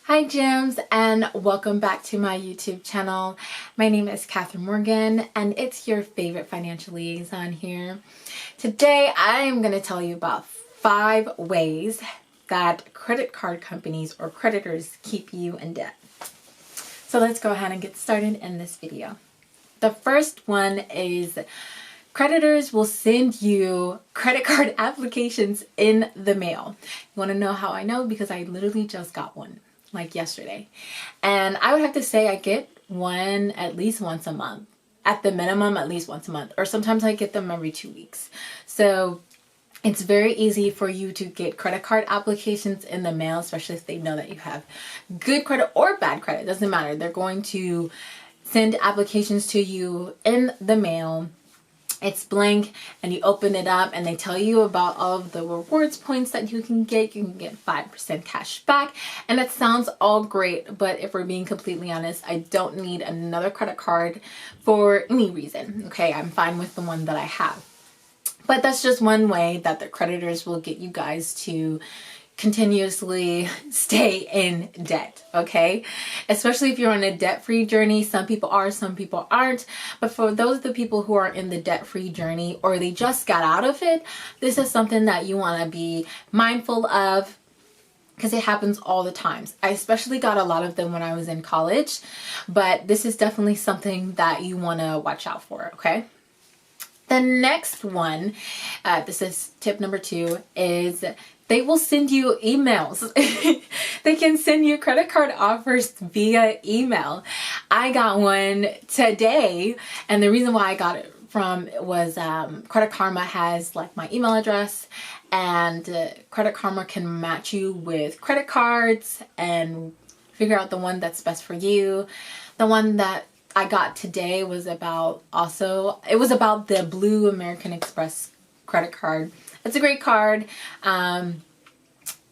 Hi gems, and welcome back to my YouTube channel. My name is Catherine Morgan and it's your favorite financial liaison here. Today I am going to tell you about 5 ways that credit card companies or creditors keep you in debt. So let's go ahead and get started in this video. The first one is creditors will send you credit card applications in the mail. You want to know how I know? Because I literally just got one like yesterday. And I would have to say I get one at least once a month. At the minimum, at least once a month. Or sometimes I get them every 2 weeks. So it's very easy for you to get credit card applications in the mail, especially if they know that you have good credit or bad credit. It doesn't matter. They're going to send applications to you in the mail. It's blank and you open it up and they tell you about all of the rewards points that you can get. You can get 5% cash back, and it sounds all great, but if we're being completely honest, I don't need another credit card for any reason. Okay, I'm fine with the one that I have. But that's just one way that the creditors will get you guys to continuously stay in debt, okay? Especially if you're on a debt-free journey. Some people are, some people aren't. But for those of the people who are in the debt-free journey or they just got out of it, this is something that you want to be mindful of, because it happens all the times. I especially got a lot of them when I was in college, but this is definitely something that you want to watch out for, okay? The next one, this is tip number 2, is they will send you emails. They can send you credit card offers via email. I got one today, and the reason why I got it from was Credit Karma has like my email address, and Credit Karma can match you with credit cards and figure out the one that's best for you. The one that I got today was about the Blue American Express credit card. It's a great card, and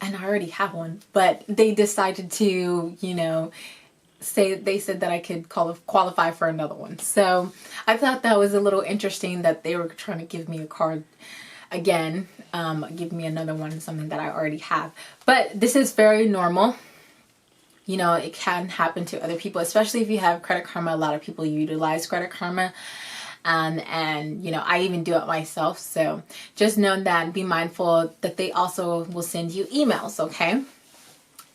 I already have one, but they decided to, they said that I could qualify for another one. So I thought that was a little interesting that they were trying to give me a card again, give me another one, something that I already have. But this is very normal. It can happen to other people, especially if you have Credit Karma. A lot of people utilize Credit Karma. And I even do it myself. So just know that, be mindful that they also will send you emails, okay?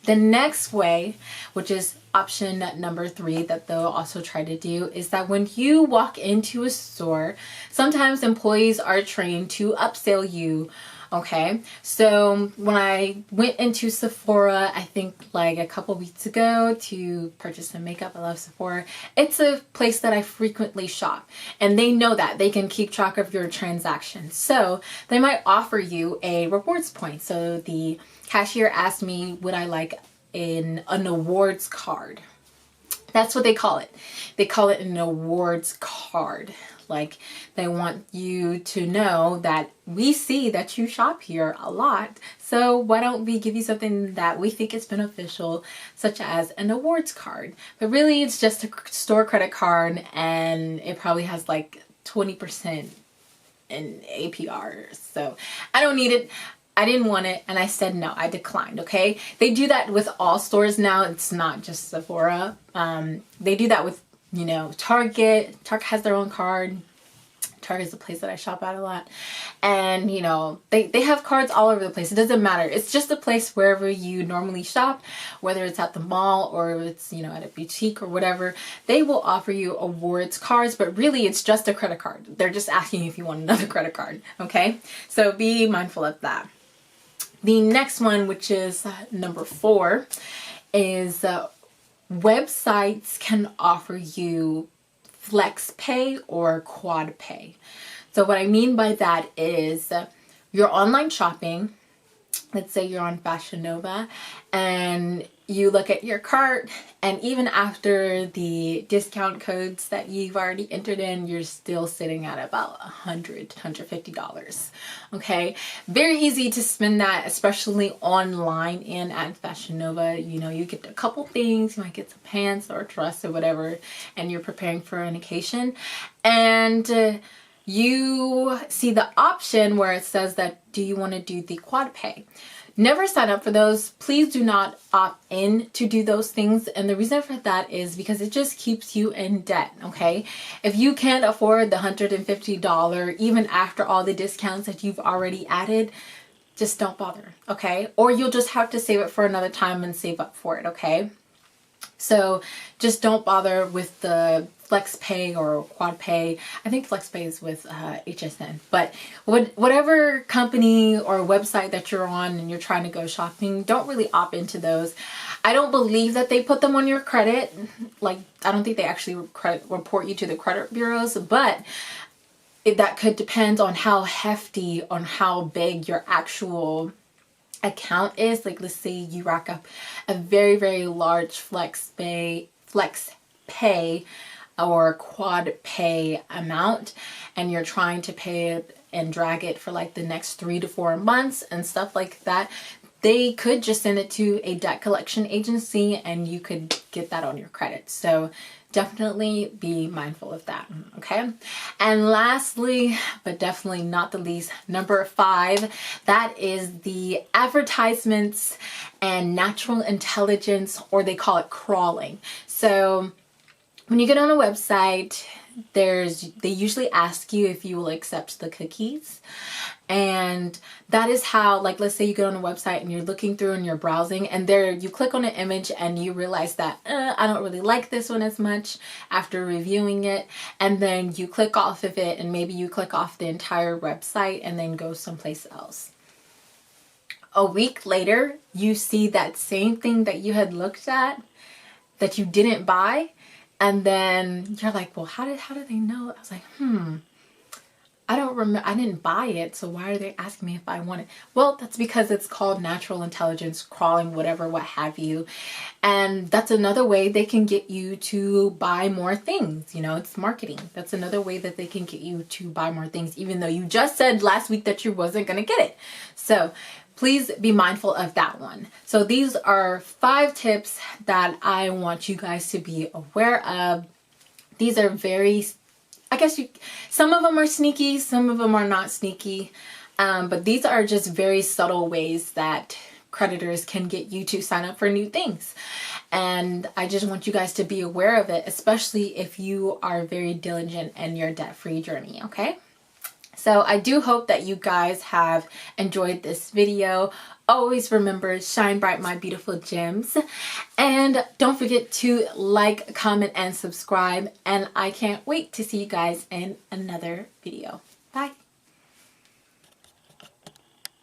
The next way, which is option number 3 that they'll also try to do, is that when you walk into a store, sometimes employees are trained to upsell you. Okay, so when I went into Sephora, I think like a couple weeks ago to purchase some makeup, I love Sephora. It's a place that I frequently shop, and they know that they can keep track of your transactions. So they might offer you a rewards point. So the cashier asked me, would I like an awards card? That's what they call it. They call it an awards card. Like, they want you to know that we see that you shop here a lot. So why don't we give you something that we think is beneficial, such as an awards card? But really, it's just a store credit card, and it probably has like 20% in APR. So I don't need it. I didn't want it, and I said no. I declined, okay? They do that with all stores now. It's not just Sephora. They do that with, Target. Target has their own card. Target is a place that I shop at a lot. And, they have cards all over the place. It doesn't matter. It's just a place wherever you normally shop, whether it's at the mall or it's, at a boutique or whatever. They will offer you awards cards, but really it's just a credit card. They're just asking if you want another credit card, okay? So be mindful of that. The next one, which is number 4, is websites can offer you flex pay or quad pay. So what I mean by that is you're online shopping. Let's say you're on Fashion Nova and you look at your cart, and even after the discount codes that you've already entered in, you're still sitting at about $100, $150. Okay, very easy to spend that, especially online and at Fashion Nova. You get a couple things, you might get some pants or a dress or whatever, and you're preparing for an occasion, and you see the option where it says that, do you want to do the quad pay? never sign up for those. Please do not opt in to do those things. And the reason for that is because it just keeps you in debt, okay? If you can't afford the $150, even after all the discounts that you've already added, just don't bother, okay? Or you'll just have to save it for another time and save up for it, okay? So just don't bother with the FlexPay or QuadPay. I think FlexPay is with HSN. But whatever company or website that you're on and you're trying to go shopping, don't really opt into those. I don't believe that they put them on your credit. Like, I don't think they actually report you to the credit bureaus, but that could depend on how hefty, on how big your actual account is. Like, let's say you rack up a very, very large FlexPay or QuadPay amount, and you're trying to pay it and drag it for like the next 3 to 4 months and stuff like that. They could just send it to a debt collection agency and you could get that on your credit. So definitely be mindful of that, okay? And lastly, but definitely not the least, number 5, that is the advertisements and natural intelligence, or they call it crawling. So when you get on a website, they usually ask you if you will accept the cookies. And that is how, like, let's say you get on a website and you're looking through and you're browsing, and there you click on an image and you realize that I don't really like this one as much after reviewing it, and then you click off of it, and maybe you click off the entire website and then go someplace else. A week later, you see that same thing that you had looked at that you didn't buy, and then you're like, well, how did they know? I was like, I don't remember, I didn't buy it, so why are they asking me if I want it? Well, that's because it's called natural intelligence, crawling, whatever, what have you. And that's another way they can get you to buy more things. You know, it's marketing. That's another way that they can get you to buy more things, even though you just said last week that you wasn't going to get it. So please be mindful of that one. So these are 5 tips that I want you guys to be aware of. These are very, I guess some of them are sneaky, some of them are not sneaky, but these are just very subtle ways that creditors can get you to sign up for new things. And I just want you guys to be aware of it, especially if you are very diligent in your debt-free journey, okay? So I do hope that you guys have enjoyed this video. Always remember, shine bright, my beautiful gems. And don't forget to like, comment, and subscribe. And I can't wait to see you guys in another video. Bye.